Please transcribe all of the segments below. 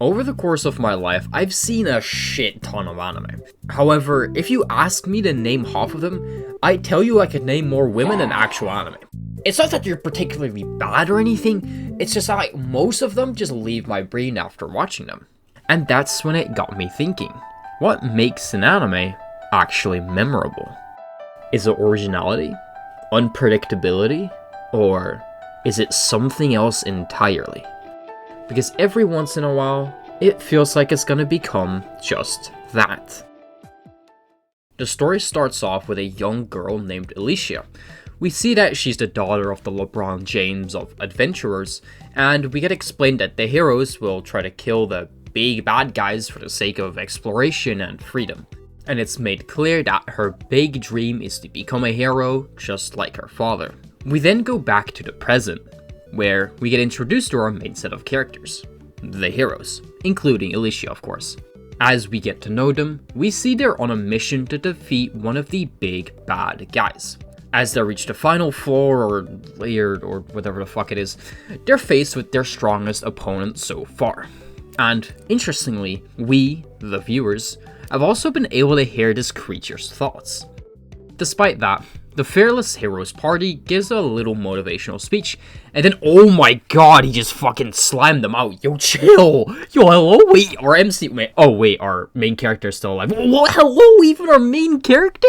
Over the course of my life, I've seen a shit ton of anime. However, if you ask me to name half of them, I'd tell you I could name more women than actual anime. It's not that they're particularly bad or anything, it's just that like most of them just leave my brain after watching them. And that's when it got me thinking, what makes an anime actually memorable? Is it originality? Unpredictability? Or is it something else entirely? Because every once in a while, it feels like it's gonna become just that. The story starts off with a young girl named Alicia. We see that she's the daughter of the LeBron James of adventurers, and we get explained that the heroes will try to kill the big bad guys for the sake of exploration and freedom. And it's made clear that her big dream is to become a hero just like her father. We then go back to the present, where we get introduced to our main set of characters, the heroes, including Alicia of course. As we get to know them, we see they're on a mission to defeat one of the big bad guys. As they reach the final floor or layer or whatever the fuck it is, they're faced with their strongest opponent so far. And interestingly, we, the viewers, have also been able to hear this creature's thoughts. Despite that, the Fearless Heroes party gives a little motivational speech, and then oh my god, he just fucking slammed them out. Yo, chill! Yo, hello, wait, our MC, wait, oh wait, our main character is still alive. What, hello, even our main character?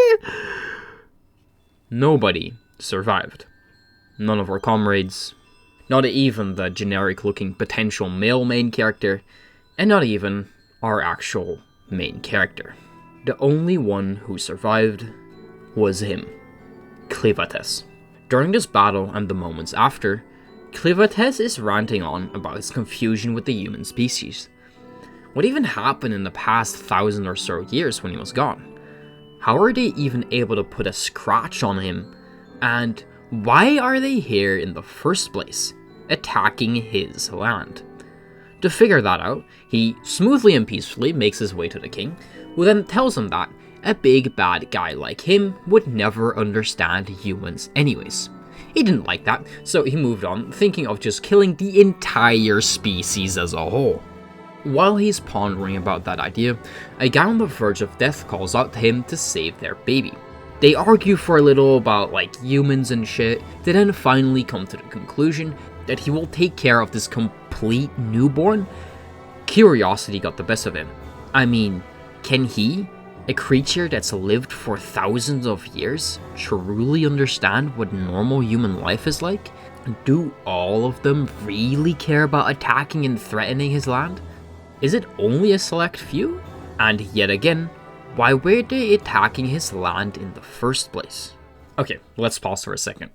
Nobody survived. None of our comrades, not even the generic looking potential male main character, and not even our actual main character. The only one who survived was him. Clevatess. During this battle and the moments after, Clevatess is ranting on about his confusion with the human species. What even happened in the past 1,000 or so years when he was gone? How are they even able to put a scratch on him? And why are they here in the first place, attacking his land? To figure that out, he smoothly and peacefully makes his way to the king, who then tells him that a big bad guy like him would never understand humans anyways. He didn't like that, so he moved on, thinking of just killing the entire species as a whole. While he's pondering about that idea, a guy on the verge of death calls out to him to save their baby. They argue for a little about like humans and shit, they then finally come to the conclusion that he will take care of this complete newborn. Curiosity got the best of him. I mean, can he, a creature that's lived for thousands of years, truly understand what normal human life is like? Do all of them really care about attacking and threatening his land? Is it only a select few? And yet again, why were they attacking his land in the first place? Okay, let's pause for a second.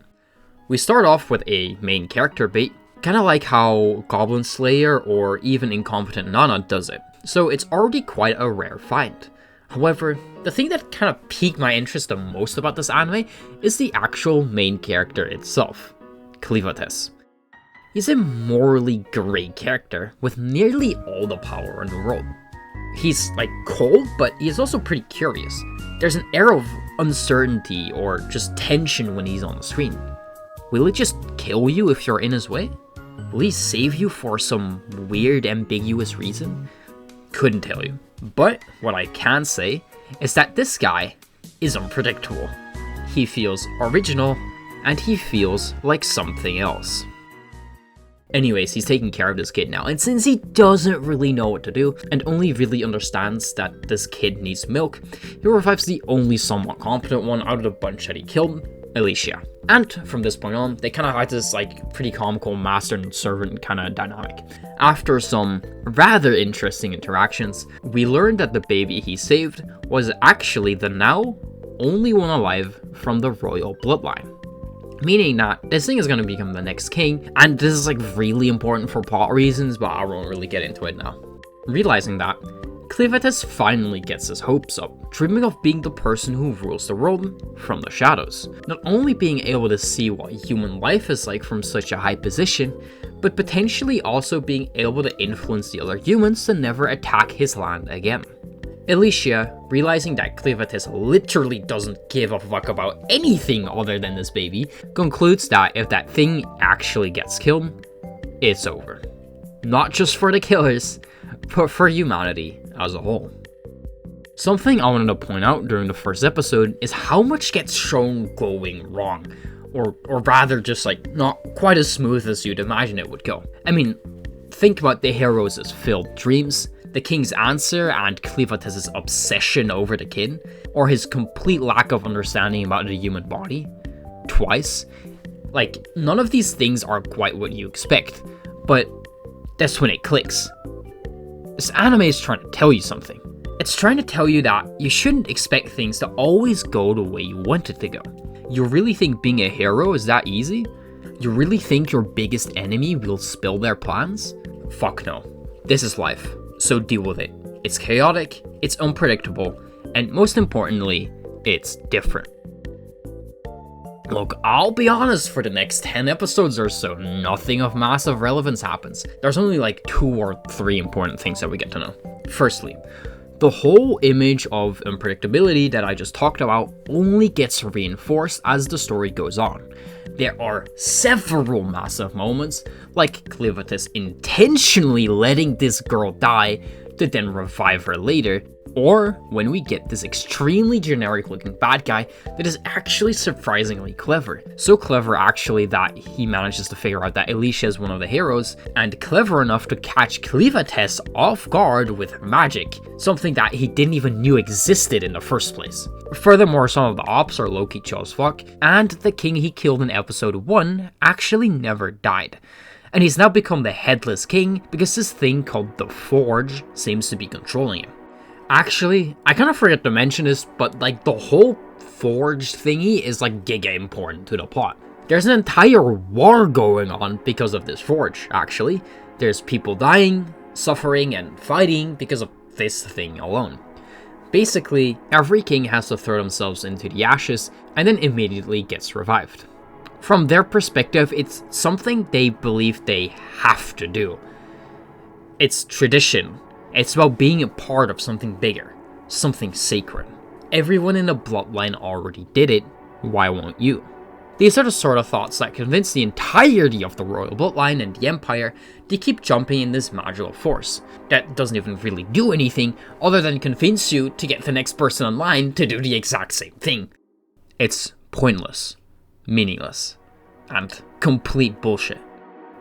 We start off with a main character bait, kinda like how Goblin Slayer or even Incompetent Nana does it, so it's already quite a rare find. However, the thing that kind of piqued my interest the most about this anime is the actual main character itself, Clevatess. He's a morally great character with nearly all the power in the world. He's like cold, but he's also pretty curious. There's an air of uncertainty or just tension when he's on the screen. Will he just kill you if you're in his way? Will he save you for some weird ambiguous reason? Couldn't tell you. But what I can say is that this guy is unpredictable. He feels original, and he feels like something else. Anyways, he's taking care of this kid now, and since he doesn't really know what to do, and only really understands that this kid needs milk, he revives the only somewhat competent one out of the bunch that he killed, Alicia. And from this point on, they kind of had this like pretty comical master and servant kind of dynamic. After some rather interesting interactions, we learned that the baby he saved was actually the now only one alive from the royal bloodline. Meaning that this thing is going to become the next king, and this is like really important for plot reasons, but I won't really get into it now. Realizing that, Clevatess finally gets his hopes up, dreaming of being the person who rules the world from the shadows. Not only being able to see what human life is like from such a high position, but potentially also being able to influence the other humans to never attack his land again. Alicia, realizing that Clevatess literally doesn't give a fuck about anything other than this baby, concludes that if that thing actually gets killed, it's over. Not just for the killers, but for humanity as a whole. Something I wanted to point out during the first episode is how much gets shown going wrong, or rather just like not quite as smooth as you'd imagine it would go. I mean, think about the heroes' failed dreams, the king's answer and Clevatess' obsession over the kid, or his complete lack of understanding about the human body, twice. Like, none of these things are quite what you expect, but that's when it clicks. This anime is trying to tell you something. It's trying to tell you that you shouldn't expect things to always go the way you want it to go. You really think being a hero is that easy? You really think your biggest enemy will spill their plans? Fuck no. This is life, so deal with it. It's chaotic, it's unpredictable, and most importantly, it's different. Look, I'll be honest, for the next 10 episodes or so, nothing of massive relevance happens. There's only like 2 or 3 important things that we get to know. Firstly, the whole image of unpredictability that I just talked about only gets reinforced as the story goes on. There are several massive moments, like Clevatess intentionally letting this girl die to then revive her later, or when we get this extremely generic looking bad guy that is actually surprisingly clever. So clever actually that he manages to figure out that Alicia is one of the heroes, and clever enough to catch Clevatess off guard with magic, something that he didn't even knew existed in the first place. Furthermore, some of the ops are low-key chill as fuck, and the king he killed in episode 1 actually never died. And he's now become the headless king because this thing called the Forge seems to be controlling him. Actually, I kind of forgot to mention this, but like the whole Forge thingy is like giga important to the plot. There's an entire war going on because of this Forge, actually. There's people dying, suffering, and fighting because of this thing alone. Basically, every king has to throw themselves into the ashes and then immediately gets revived. From their perspective, it's something they believe they have to do. It's tradition. It's about being a part of something bigger, something sacred. Everyone in the bloodline already did it, why won't you? These are the sort of thoughts that convince the entirety of the royal bloodline and the empire to keep jumping in this magical force that doesn't even really do anything other than convince you to get the next person in line to do the exact same thing. It's pointless, meaningless, and complete bullshit.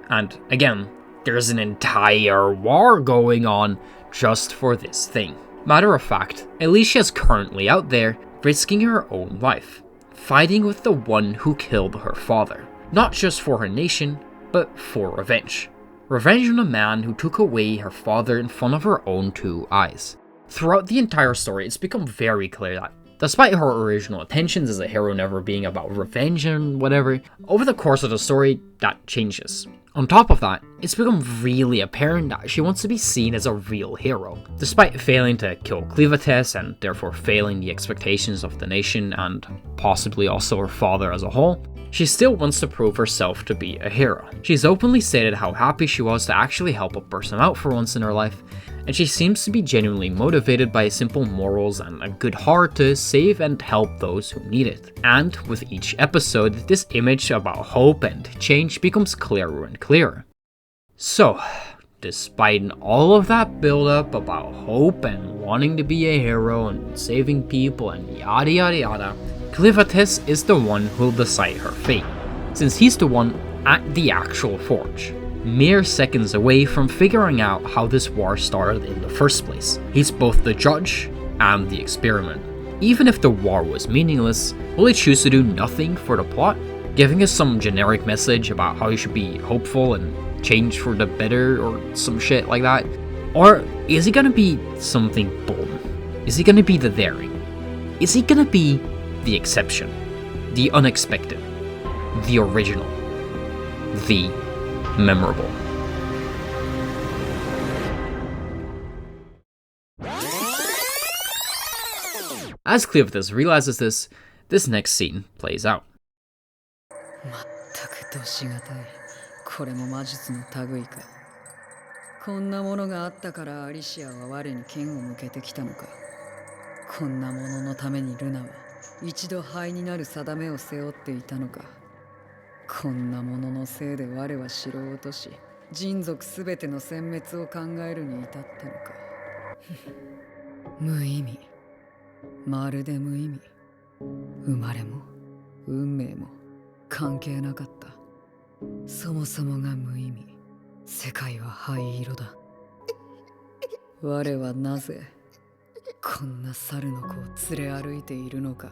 And again, there's an entire war going on just for this thing. Matter of fact, Alicia's currently out there risking her own life, fighting with the one who killed her father. Not just for her nation, but for revenge. Revenge on a man who took away her father in front of her own 2 eyes. Throughout the entire story, it's become very clear that despite her original intentions as a hero never being about revenge and whatever, over the course of the story, that changes. On top of that, it's become really apparent that she wants to be seen as a real hero. Despite failing to kill Clevatess and therefore failing the expectations of the nation and possibly also her father as a whole, she still wants to prove herself to be a hero. She's openly stated how happy she was to actually help a person out for once in her life, and she seems to be genuinely motivated by simple morals and a good heart to save and help those who need it. And with each episode, this image about hope and change becomes clearer and clearer. So, despite all of that build-up about hope and wanting to be a hero and saving people and yada yada yada, Clevatess is the one who'll decide her fate, since he's the one at the actual forge, mere seconds away from figuring out how this war started in the first place. He's both the judge and the experiment. Even if the war was meaningless, will he choose to do nothing for the plot, giving us some generic message about how you should be hopeful and change for the better or some shit like that? Or is he gonna be something bold? Is he gonna be the daring? Is he gonna be the exception, the unexpected, the original, the memorable? As Clevatess realizes this next scene plays out. 全くどしがたい。これも魔術の類か。こんなものがあったからアリシアは我に剣を向けてきたのか。こんなもののためにルナは一度灰になる定めを背負っていたのか。こんなもののせいで我は城を落とし、人族すべての殲滅を考えるに至ったのか。無意味。まるで無意味。生まれも運命も関係なかった。そもそもが無意味。世界は灰色だ。我はなぜこんな猿の子を連れ歩いているのか。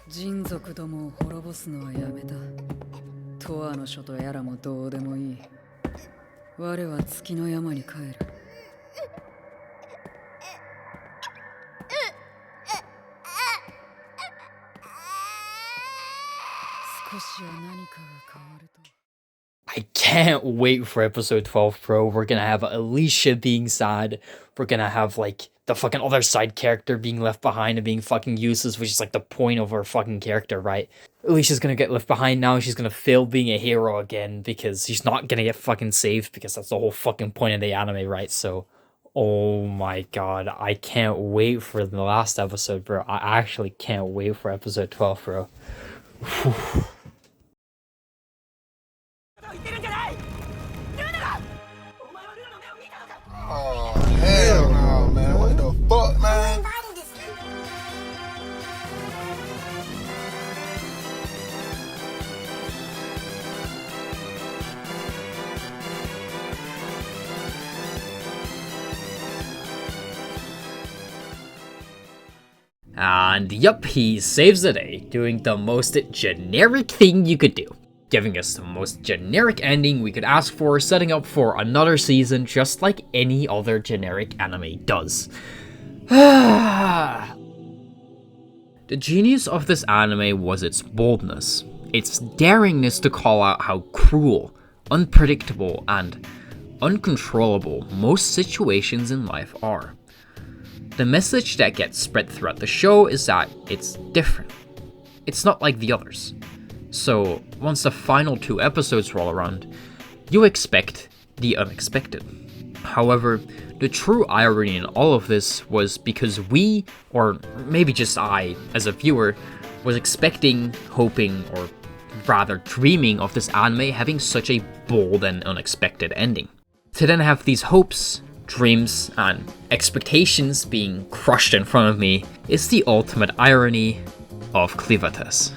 人族どもを滅ぼすのはやめた。永遠の書とやらもどうでもいい。我は月の山に帰る。少しは何かが変わると。I can't wait for episode 12, bro. We're gonna have Alicia being sad. We're gonna have, like, the fucking other side character being left behind and being fucking useless, which is, like, the point of our fucking character, right? Alicia's gonna get left behind now. She's gonna fail being a hero again because she's not gonna get fucking saved, because that's the whole fucking point of the anime, right? So, oh my god. I can't wait for the last episode, bro. I actually can't wait for episode 12, bro. Oh, hell no, man. What the fuck, man? And yup, he saves the day, doing the most generic thing you could do. Giving us the most generic ending we could ask for, setting up for another season just like any other generic anime does. The genius of this anime was its boldness, its daringness to call out how cruel, unpredictable, and uncontrollable most situations in life are. The message that gets spread throughout the show is that it's different. It's not like the others. So, once the final 2 episodes roll around, you expect the unexpected. However, the true irony in all of this was because we, or maybe just I, as a viewer, was expecting, hoping, or rather dreaming of this anime having such a bold and unexpected ending. To then have these hopes, dreams, and expectations being crushed in front of me is the ultimate irony of Clevatess.